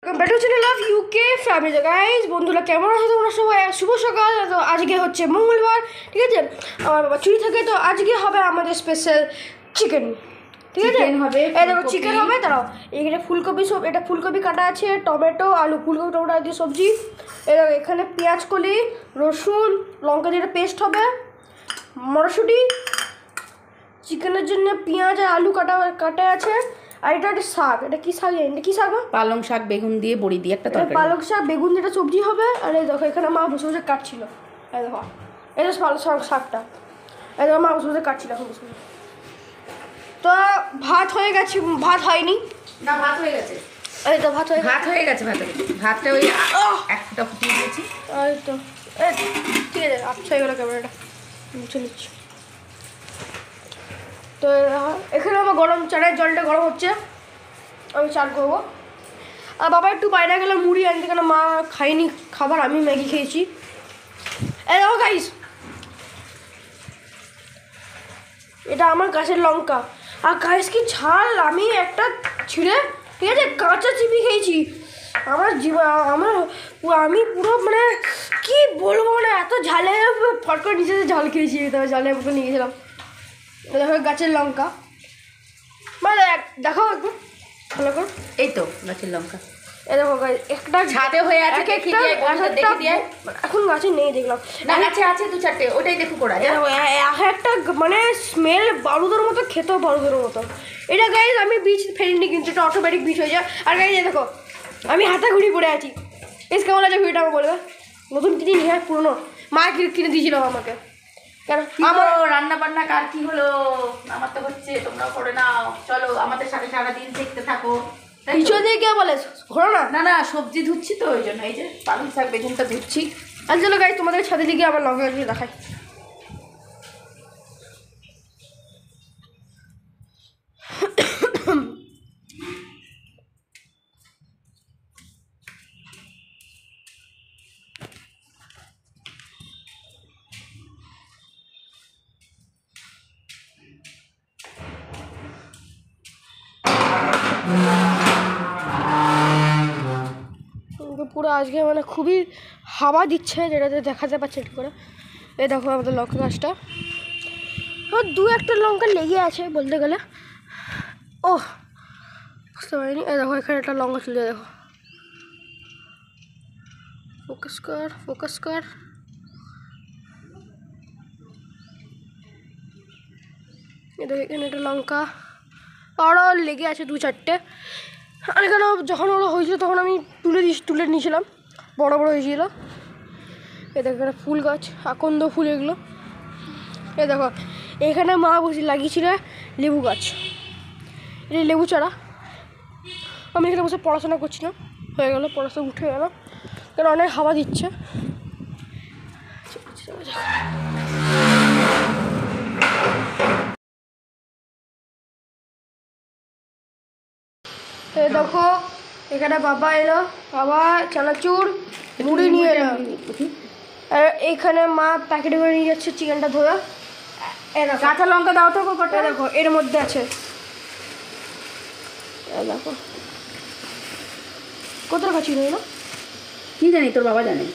Better channel of UK family guys বন্ধুরা কেমন আছো তোমরা সবাই শুভ সকাল। তো আজকে হচ্ছে মঙ্গলবার, ঠিক আছে, আমার বাবা চুরি থাকে, তো আজকে হবে আমাদের স্পেশাল চিকেন, ঠিক আছে হবে। এই দেখো চিকেন হবে, দাঁড়াও এখানে ফুলকপি সব, এটা ফুলকপি কাটা আছে, টমেটো আলু ফুলকপি টমেটো দিয়ে সবজি, এখানে পেঁয়াজ কলি রসুন লঙ্কা দিয়ে পেস্ট হবে, মটরশুঁটি, চিকেনের জন্য পেঁয়াজ আর আলু কাটা আছে, আর এটা একটা শাক, এটা কি শাক, এটা কি শাক? পালং শাক বেগুন দিয়ে বড়ি দিয়ে একটা তরকারি। পালং শাক বেগুন দিয়ে একটা সবজি হবে। আর এই দেখো এখানে মা বসে বসে কাটছিল, এই দেখো এটা পালং শাকটা, এই দেখো মা বসে বসে কাটছিল এখন বসে। তো ভাত হয়ে গেছে, ভাত হয়নি না, ভাত হয়ে গেছে, এই তো ভাত হয়ে গেছে ভাতটা ওই একটা ফুটিয়ে দিয়েছি। এই তো ঠিক আছে, আচ্ছা হয়ে গেলো ক্যামেরাটা মুছে নিচ্ছি। তো এখানে আমার গরম চায়ের জলটা গরম হচ্ছে, আমি চান করবো। আর বাবা একটু বাইরে গেলে মুড়ি আনতে, কেন মা খাইনি খাবার, আমি ম্যাগি খেয়েছি। এই দেখো গাইস, এটা আমার গাছের লঙ্কা, আর গাইস কি ঝাল, আমি একটা ছিঁড়ে, ঠিক আছে, কাঁচা চিপি খেয়েছি। আমি পুরো মানে কি বলবো না, এত ঝালে ফট করে নিচে ঝাল খেয়েছি, তবে ঝালের মতো নিয়ে গেছিলাম। দেখো গাছের লঙ্কা, মানে দেখো একটু ভালো করে, এই তো গাছের লঙ্কা, এই দেখো একটা ছাদে হয়ে আছে, এখন গাছে নেই দেখলাম, না গাছে আছে দু চারটে, ওটাই দেখো করা একটা মানে স্মেল বারুদের মতো, খেতেও বারুদের মতো। এটা গাইজ আমি বীজ ফেলিনি, কিন্তু এটা অটোমেটিক বীজ হয়ে যায়। আর গাইজ দেখো আমি হাতা ঘুরি পড়ে আছি, বেশ কেমন লাগে ঘুরিটা আমাকে বলবে, নতুন কিনে নি, হ্যাঁ পুরোনো, মা কিনে দিয়েছিলাম আমাকে। কেন আমার রান্না বান্না কার কি হলো, আমার তো হচ্ছে, তোমরাও করে নাও, চলো আমাদের সাথে সারাদিন দেখতে থাকো। পিছনে দিয়ে কে বলে ঘোরো না, না না সবজি ধুচ্ছি তো, ওই জন্য এই যে পালং শাক বেগুনটা ধুচ্ছি। আর চলো গাইজ তোমাদের ছাদে দিকে আবার লঙ্কা গাছ দেখাই। পুরো আজকে মানে খুবই হাওয়া দিচ্ছে, যেটাতে দেখাতে পাচ্ছে একটু করে। এই দেখো আমাদের লঙ্কা গাছটা, দু একটা লঙ্কা লেগে আছে বলতে গেলে। ও বুঝতে পারিনি, এই দেখো এখানে একটা লঙ্কা চলে, দেখো ফোকাস কর, এই দেখো এখানে একটা লঙ্কা আরও লেগে আছে দু চারটে। আর এখানে যখন ওরা হয়েছিল তখন আমি তুলে নিয়েছিলাম, বড় বড় হয়েছিল। এই দেখো এখানে ফুল গাছ, আকন্দ ফুল এগুলো। এই দেখো এখানে মা বসে লাগিয়েছিল লেবু গাছ, এটা লেবু চারা। আমি এখানে বসে পড়াশোনা করছিলাম, হয়ে গেল পড়াশোনা, উঠে গেল, কারণ অনেক হাওয়া দিচ্ছে। এই দেখো এখানে বাবা এলো, বাবা চানাচুর মুড়ি নিয়ে এলো, আর এইখানে মা প্যাকেটে করে নিয়ে যাচ্ছে চিকেনটা ধরে। কাঁচা লঙ্কা দাও তো, দেখো এর মধ্যে আছে, দেখো কত টাকা ছিল না, কি জানি, তোর বাবা জানে,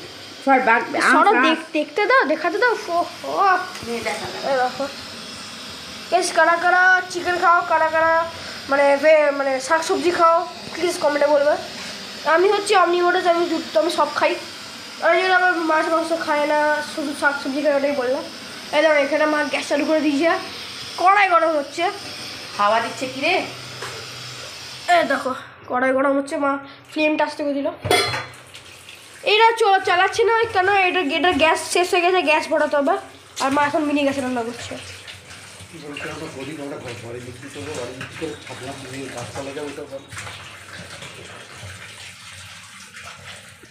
দেখতে দাও, দেখাতে দাও। দেখো এস কারা কারা চিকেন খাও, কারা কারা মানে শাক সবজি খাও, প্লিজ কমেন্টে বলবে। আমি হচ্ছে অমনিভোরাস, আমি সব খাই, আর যেটা আমার মাছ মাংস খায় না, শুধু শাক সবজি খাই, ওটাই বললাম। এই দেখো এখানে মা গ্যাস চালু করে দিয়েছে, কড়াই গরম হচ্ছে, হাওয়া দিচ্ছে কি রে, এই দেখো কড়াই গরম হচ্ছে, মা ফ্লেমটা আসতে করে দিল। এইটা চালাচ্ছে না কেন, এটা গ্যাস শেষ হয়ে গেছে, গ্যাস ভরাতে হবে। আর মা এখন মিনি গ্যাসে রান্না করছে।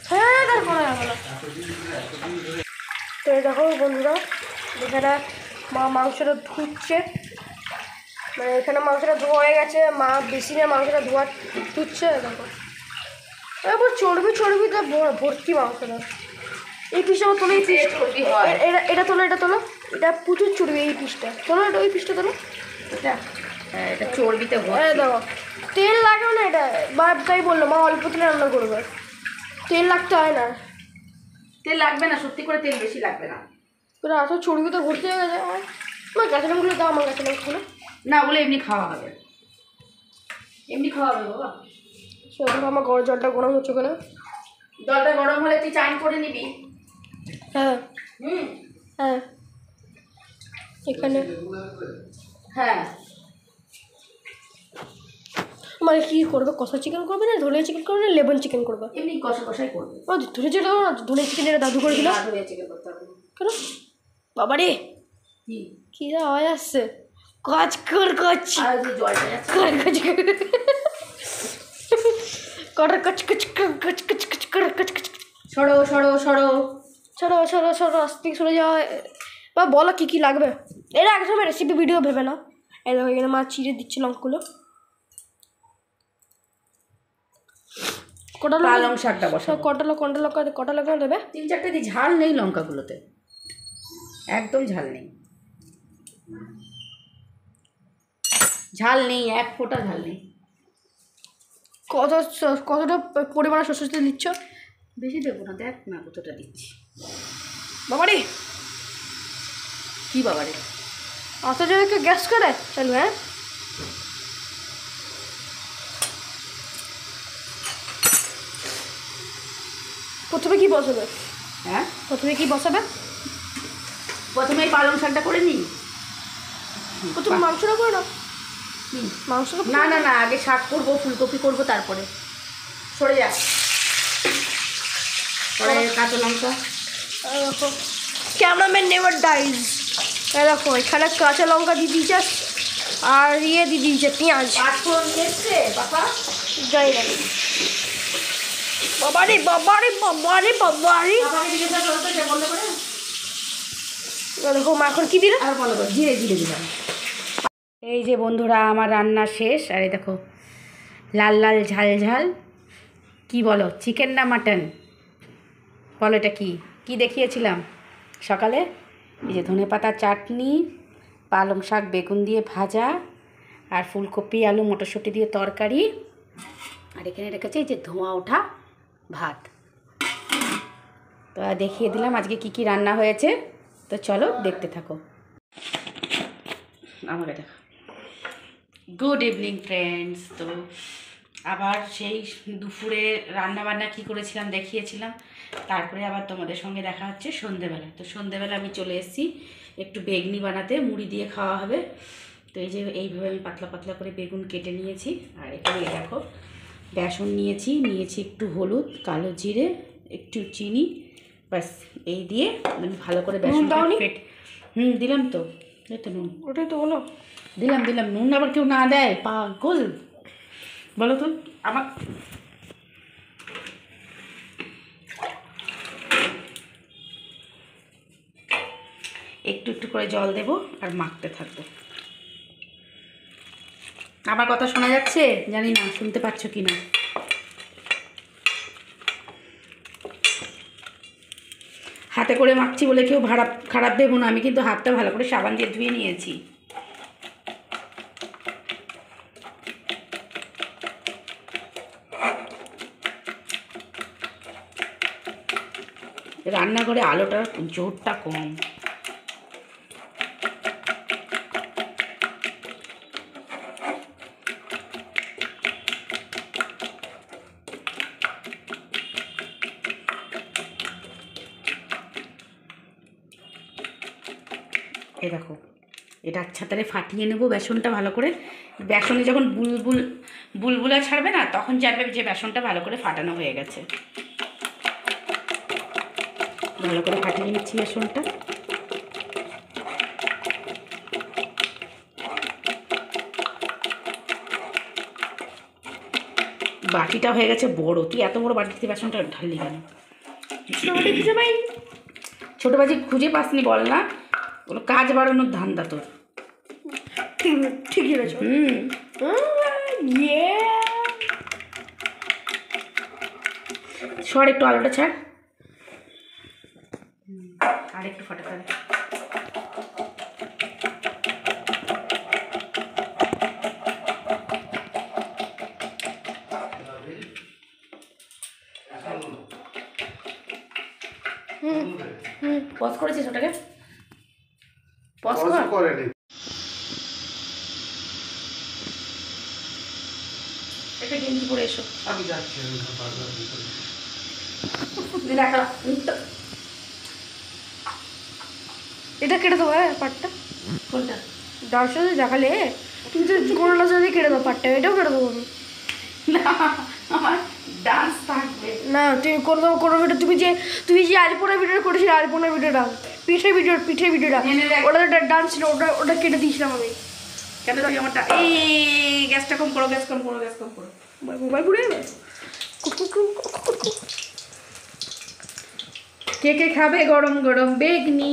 হ্যাঁ তো দেখো বন্ধুরা, এখানে মা মাংসটা ধুচ্ছে, মানে এখানে মাংসটা ধোয়া হয়ে গেছে, মা বেসিনে মাংসটা ধুচ্ছে। দেখো এবার চর্বিতে ভর্তি মাংসটা। এই পিসটা তোলো, এই পিসটা এটা তোলো, এটা প্রচুর চর্বি, এই পিসটা তোলো, ওই পিসটা তোলো, এটা হ্যাঁ, এটা চর্বিতে এই ভর্তি। দেখো তেল লাগবে না এটা, মা তাই বললো মা অল্প তেলে রান্না করবে, তেল লাগতে হয় না। তেল লাগবে না, সত্যি করে তেল বেশি লাগবে না। পুরো এত চর্বিতে ভর্তি হয়ে গেছে। আমার গাছের নামগুলো দাও, আমার গাছের নামগুলো। না, ওগুলো এমনি খাওয়া হবে, এমনি খাওয়া হবে বাবা। সেরকম আমার গরম জলটা গরম হচ্ছে কেন? জলটা গরম হলে তুই চান করে নিবি। হ্যাঁ হুম, হ্যাঁ এখানে হ্যাঁ। মানে কি করবে, কষা চিকেন করবে না ধনে চিকেন করবে না লেবন চিকেন করবে? এমনি কষা কষাই করবে। ও ধনে চিকেন না, ধনে চিকেন যেটা দাদু করে দিল। চিকেন করতে হবে। কেন বাবা রে, কি কি আওয়াজ আসছে? কাজ কর কাজ আর যে জলটা যাচ্ছে। কর কাজ কর কাজ কাজ কাজ কাজ কাজ কর কাজ কাজ। সরো সরো সরো। সরো সরো সরো, আস্তে থেকে সরে যাওয়া। বা বলো কী কী লাগবে, এরা একদম রেসিপি ভিডিও ভেবে না। এই দেখো এখানে মা চিড়ে দিচ্ছে লঙ্কাগুলো। কটা পালং শাকটা বসাবো। কটা লঙ্কা দেবে? 3-4টে দিয়ে, ঝাল নেই লঙ্কাগুলোতে, একদম ঝাল নেই, ঝাল নেই, এক ফোঁটা ঝাল নেই। কতটা পরিমাণে সরষের তেল দিচ্ছ? বেশি দেবো না, দেখ না কতটা দিচ্ছি। বাবারে কি বাবারে, অত যদি কেউ গ্যাস করে চলো। হ্যাঁ প্রথমে কি বসাবে? হ্যাঁ প্রথমে কি বসাবে? প্রথমে এই পালং শাকটা করে নিই। প্রথমে মাংসটা করে না? মাংসটা না না না, আগে শাক করবো, ফুলকপি করবো, তারপরে। সরে যা। পরে কাঁচা লঙ্কা। দেখো ক্যামেরাম্যান নেভার ডাইজ। দেখো এখানে কাঁচা লঙ্কা দিয়ে দিয়েছে আর দিয়ে দিয়েছে পেঁয়াজ। পাঁচফোড়ন দিয়েছে বাবা, যাই না। বাবারে বাবারে বাবারে বাবারে, বাবাকে জিজ্ঞাসা করো তো, বন্ধ করে। দেখো মা এখন কি দিলে? আর বন্ধ করো, জিরে জিরে দিলাম। এই যে বন্ধুরা, আমার রান্না শেষ। আর এই দেখো লাল লাল ঝাল ঝাল। কি বলো, চিকেন না মাটন? বলো এটা কি কি দেখিয়েছিলাম সকালে? এই যে ধনেপাতা চাটনি, পালং শাক বেগুন দিয়ে ভাজা, আর ফুলকপি আলু মটরশুঁটি দিয়ে তরকারি, আর এখানে রেখেছে এই যে ধোঁয়া ওঠা ভাত। তো দেখিয়ে দিলাম আজকে কি কি রান্না হয়েছে। তো চলো দেখতে থাকো। আমাকে দেখো। Good evening friends. তো আবার সেই দুপুরে রান্নাবান্না কী করেছিলাম দেখিয়েছিলাম, তারপরে আবার তোমাদের সঙ্গে দেখা হচ্ছে সন্ধেবেলা। তো সন্ধেবেলা আমি চলে এসেছি একটু বেগনি বানাতে, মুড়ি দিয়ে খাওয়া হবে। তো এই যে এইভাবে আমি পাতলা পাতলা করে বেগুন কেটে নিয়েছি। আর এখানে দেখো বেসন নিয়েছি একটু হলুদ, কালো জিরে, একটু চিনি, ব্যাস এই দিয়ে আমি ভালো করে বেসন ফেট। দিলাম তো, এই তো নুন, ওটাই তো বলো। দিলাম নুন আবার কেউ না দেয়, পাগল বলো তো। আমার একটু একটু করে জল দেব আর মাখতে থাকবো। আমার কথা শোনা যাচ্ছে? জানি না শুনতে পাচ্ছ কি না। হাতে করে মাখছি বলে কেউ খারাপ ভেবো না, আমি কিন্তু হাতটা ভালো করে সাবান দিয়ে ধুয়ে নিয়েছি। রান্নাঘরে আলোটার জোরটা কম। এই দেখো এটা আচ্ছা তাহলে ফাটিয়ে নেবো বেসনটা ভালো করে। বেসনে যখন বুলবুলা ছাড়বে না, তখন জানবে যে বেসনটা ভালো করে ফাটানো হয়ে গেছে। ভালো করে ফাটিয়ে নিচ্ছি বেসনটা। বাটিটা হয়ে গেছে বড়, তুই এত বড় বাটিতে বেসনটা ঢাললি কেন? খুঁজে পাই, ছোটো বাজি খুঁজে পাসনি বল না, ওগুলো কাজ বাড়ানোর ধান্দা তোর। ঠিকই রয়েছে। সর একটু আলোটা ছাড়, আর একটু ফাটাতে হবে। পজ করেছিস ওটাকে? পজ করেনি। একটা গেঞ্জি পরে এসো। আমি যাচ্ছি, এটা কেটে দেবো পাটটা। কোনটা? ডাল সাথে দেখালে তুমি তো কোনোটার সাথে কেটে দেবো পাটটা, এটাও কেটে দেবো আমি। না, আমার ডান্স থাকবে না, তুমি কোনো ভিডিও, তুমি যে আলিপুরের ভিডিও করেছিলে, আলিপুরের ভিডিওটা, পিঠের ভিডিওটা, ওটা ডান্স ছিল, ওটা কেটে দিয়েছিলাম আমি। কেন তুই আমারটা? এই গ্যাসটা কম করো, গ্যাস কম করো। মোবাইল পুড়ে যাবে। কে কে খাবে গরম গরম বেগনি?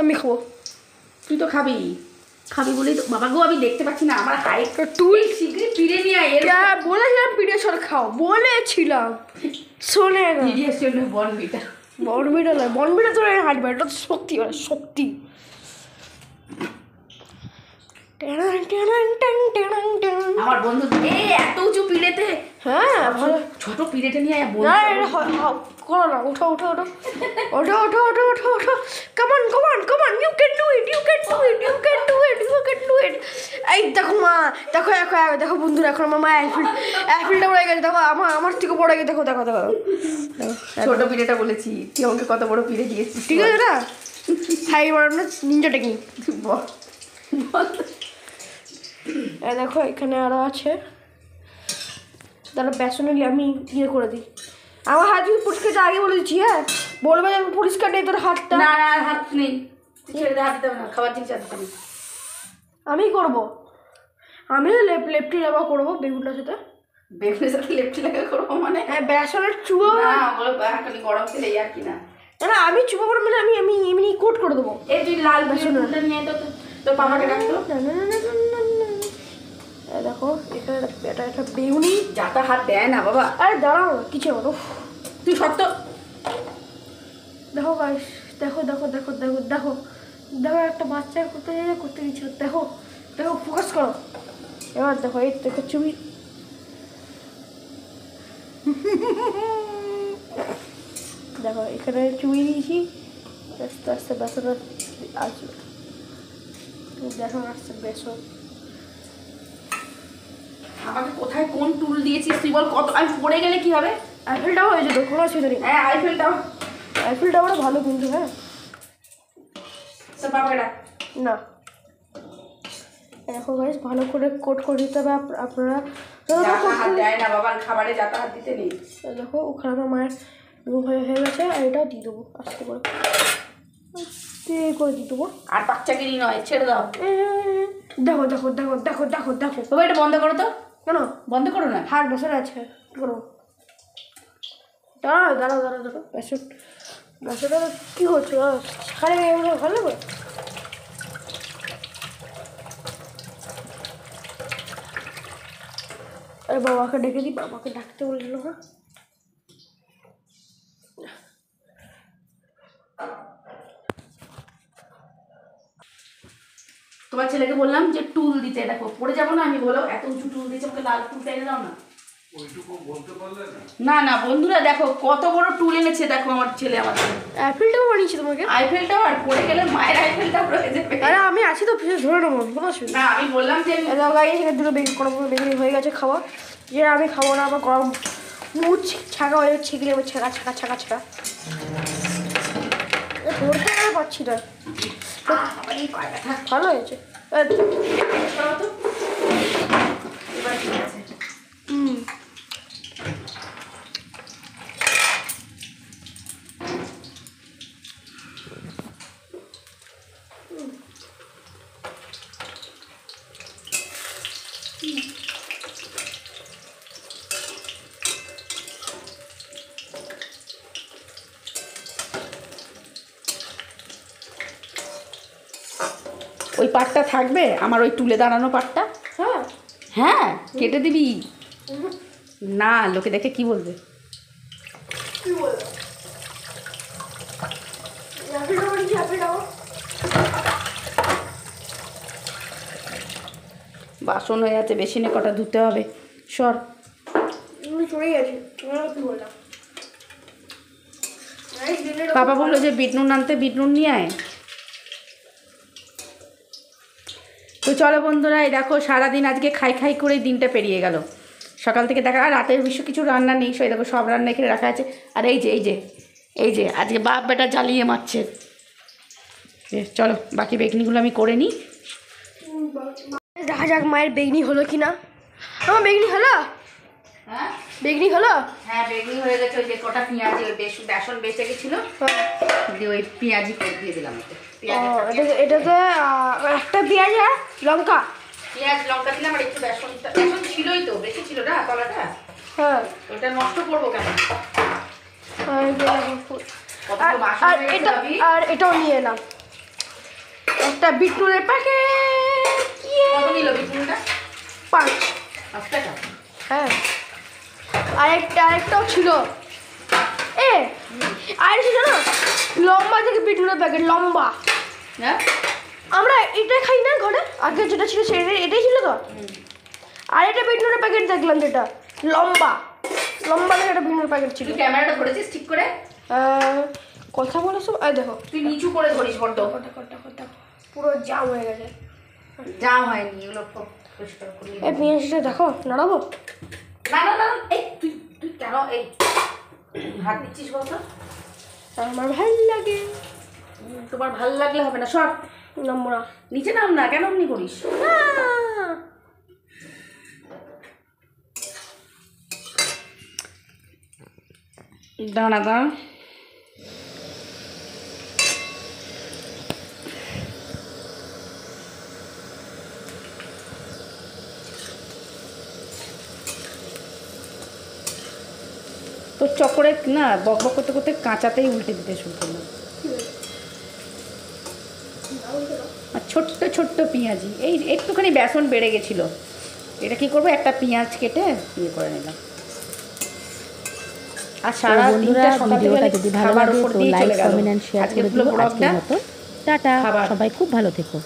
আমি খাবো। তুই তো খাবি বলেই তো বাবা গো, আমি দেখতে পাচ্ছি না আমার হাইট। তুই শীঘ্রই ফিরে নিয়ে আয়। বলেছিলাম পিঠে সর খাও, বলেছিলাম, শোনে না। ভিডিওর জন্য বনবিটা বনবিটা তো হাঁটবে, এটা তো শক্তি, শক্তি। আমার বন্ধু এই এত উঁচু পিড়েতে, হ্যাঁ ভালো। ছোট পিড়েতে নিয়ে আয় না এটা করো না, ওঠো কামান ইউ ক্যান ডু ইট। এই দেখো মা, দেখো বন্ধুরা, এখন আমার মা অ্যাফিলটা পড়ে গেছে, দেখো আমার থেকে পড়ে গেছে, দেখো ছোট পিড়েটা বলেছি, তুই আমাকে কত বড় পিড়ে দিয়েছিস। ঠিক আছে না, হাই মারানো নিনজা টেকনিক। দেখো এখানে আরো আছে, তাহলে বেসনে আমি ইয়ে করে দিই। আমার হাত যদি পরিষ্কার আগে বলে দিচ্ছি, হ্যাঁ বলবে যে পরিষ্কার নেই তোর হাতটা। না হাত নেই, ছেড়ে হাত দিতে হবে না, খাবার জিনিস হাত দিতে। আমি করবো, আমি লেফটি লাগা করবো বেগুনটার সাথে। বেগুনের সাথে লেফটি লাগা করবো মানে? হ্যাঁ বেসনের চুবো না, বলো খালি গরম তেলে আর কি না। না আমি চুবো করে মানে আমি এমনি কোট করে দেবো। এই তুই লাল বেসনটা নিয়ে তো তোর পাপাকে ডাকতো। দেখো এটা একটা বেগুনি। যাতা হাত দেয় না বাবা। আরে দাঁড়াও কিছু বলো, তুই সত্য দেখো গাইস, দেখো একটা বাচ্চা করতে দিচ্ছিল, দেখো ফোকাস করো। এবার দেখো এই দেখো ছবি, দেখো এখানে চুই দিয়েছি, আস্তে আস্তে বেসন আসবে, দেখো আসছে বেসন। আমাকে কোথায় কোন টুল দিয়েছিস তুই বল? কত আমি পড়ে গেলে কি হবে? আইফেলটাও হয়ে যেত, কোনো অসুবিধা নেই। হ্যাঁ আইফেলটাও ভালো কিন্তু, হ্যাঁ তোর পাপাকে ডাক। না দেখো গাইস, ভালো করে কোট করে দিতে হবে আপনারা। হাত দেয় না বাবা, খাবারে যাতা হাত দিতে নেই। দেখো ওখানে আমার মায়ের হয়ে গেছে, আর এটাও দিয়ে দেবো আস্তে করে দিয়ে দেবো। আর বাচ্চাকে নিয়ে নয়, ছেড়ে দাও। দেখো বাবা এটা বন্ধ করো তো। কেন বন্ধ করো না? হাত বসানো আছে, কী করবো? দাঁড়াও বেসনটা কী করছো? খালি ভালো লাগবে। আরে বাবাকে ডেকে দিই, বাবাকে ডাকতে বলছিল না। তোমার ছেলেকে বললাম যে টুল দিতে, দেখো পড়ে যাবো না আমি, বলো এত উঁচু টুল দিয়েছে, ওকে লাল টুলটা এনে দাও না। না বন্ধুরা দেখো কত বড় টুল এনেছে, দেখো আমার ছেলে আমাদের। আইফেলটাও বানিয়েছি তোমাকে। আইফেলটাও, আর পড়ে গেলে মায়ের আইফেলটাও রয়ে যাবে। আরে আমি আছি তো, পিছিয়ে ধরে নেবো, কোনো অসুবিধা না আমি বললাম যে এখানে দুটো বেগুনি হয়ে গেছে খাওয়া, যে আমি খাবো না, আমার গরম মুখ ছাকা হয়ে যাচ্ছে, ছিগলে ছাকা ধরতে পারছি না। ভালো হয়েছে। এবার ঠিক আছে। ওই পাটটা থাকবে আমার, ওই তুলে দাঁড়ানো পাটটা। হ্যাঁ কেটে দিবি না, লোকে দেখে কি বলবে? বাসন হয়ে আছে, বেসিনে কটা ধুতে হবে। সর চলে গেছে, কি বললাম পাপা বললো যে বিট নুন আনতে, বিট নুন নিয়ে আয়। তো চলো বন্ধুরা, এই দেখো সারাদিন আজকে খাই খাই করে দিনটা পেরিয়ে গেল। সকাল থেকে দেখা, আর রাতের বিশ্ব কিছু রান্না নেই, সেই দেখো সব রান্না এখানে রাখা আছে। আর এই যে আজকে বাপ বেটা জ্বালিয়ে মারছে। চলো বাকি বেগনিগুলো আমি করে নিই। দেখা যাক মায়ের বেগনি হলো কি না। আমার বেগনি হলো? হ্যাঁ বেগনি হলো? হ্যাঁ বেগনি হয়ে গেছে। ওই যে কটা পেঁয়াজি, ওই বেসন বেঁচে গেছিলো, দিয়ে ওই পেঁয়াজি করে দিয়ে দিলাম। এটাতে একটা পেঁয়াজ আর লঙ্কা, পেঁয়াজ লঙ্কা দিলাম, আর একটু বেসন ছিলই তো, বেশি ছিল না তলাটা। হ্যাঁ ওটা নষ্ট করবো কেন? আর এটাও নিয়ে এলাম একটা বিট নুনের প্যাকেট। কত নিল বিট নুনটা? 5 টাকা। হ্যাঁ আরেকটাও ছিল। আর ছিল না লম্বা থেকে বিট নুনের প্যাকেট, লম্বা। হ্যাঁ আমরা এটা খাই না ঘরে, আগে যেটা ছিল এটাই ছিল তো। আর এটা বিট নুনের প্যাকেট দেখলাম, যেটা লম্বা থেকে একটা বিট নুনের প্যাকেট ছিল। তুই ক্যামেরাটা ধরেছিস ঠিক করে? কথা বলে সব দেখো, তুই নিচু করে ধরিস বড্ড। পুরো জাম হয়ে গেছে। জাম হয়নি, এগুলো পরিষ্কার করে নিবি। এই পেঁয়াজটা দেখো, নাড়াবো? না এই তুই কেন এই হাত দিচ্ছিস বলতো? আমার ভালো লাগে। তোমার ভালো লাগলে হবে না, সব নম্বরা নিচে নাম না, কেন অমনি করিস? দাঁড়া তোর চক্করে না বক বক করতে করতে কাঁচাতেই উল্টে দিতে শুরু করলাম। আর ছোট্ট পেঁয়াজি, এই একটুখানি বেসন বেড়ে গেছিলো। এটা কি করবো, একটা পেঁয়াজ কেটে ইয়ে করে নিলাম। আর সারা বন্ধুরা, ভিডিওটা যদি ভালো লাগে তো লাইক, কমেন্ট এন্ড শেয়ার করে দিও। আজকের মতো টাটা, সবাই খুব ভালো থেকো।